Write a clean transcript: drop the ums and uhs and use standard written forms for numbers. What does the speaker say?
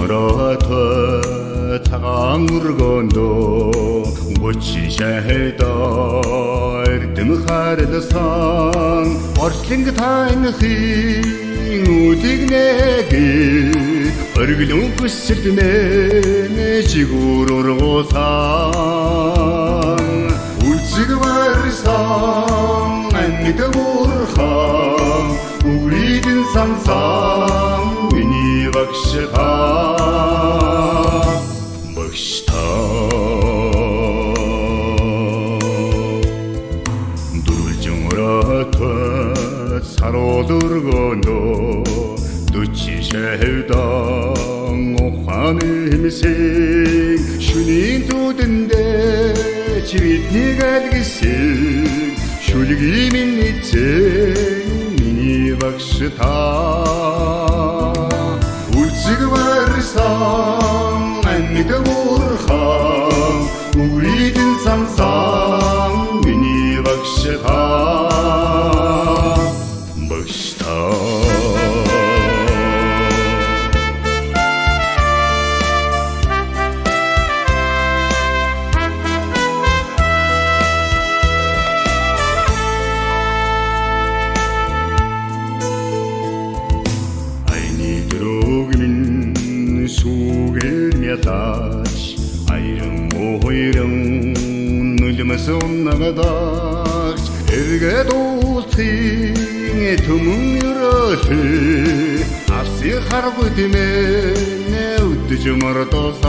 дүржмөрөт цагаан өргөндөө гүчи шахайдаа эрдэм харласан орчлинг тайнхын үдигнэги өргөлөн хүсэлднэ жигүүр ургуусан үлцэг барсан амьд уурхан үгрийдэн сансан миний багшта дүржмөрөт саролөргөндөө дүчи шахайдан ухаан хэмсэг шүний зүдэндээ чивитний галгисэг шүлгий миний цэг миний багшта үлцэг барсан амьд уурхан үгрийдэн сансан миний багшта Суугэрмятаач айран мохойрон нулимс уннагадаач эргээд уулцын төмөн өрөөлөө авси харгуй димээ үдж мордос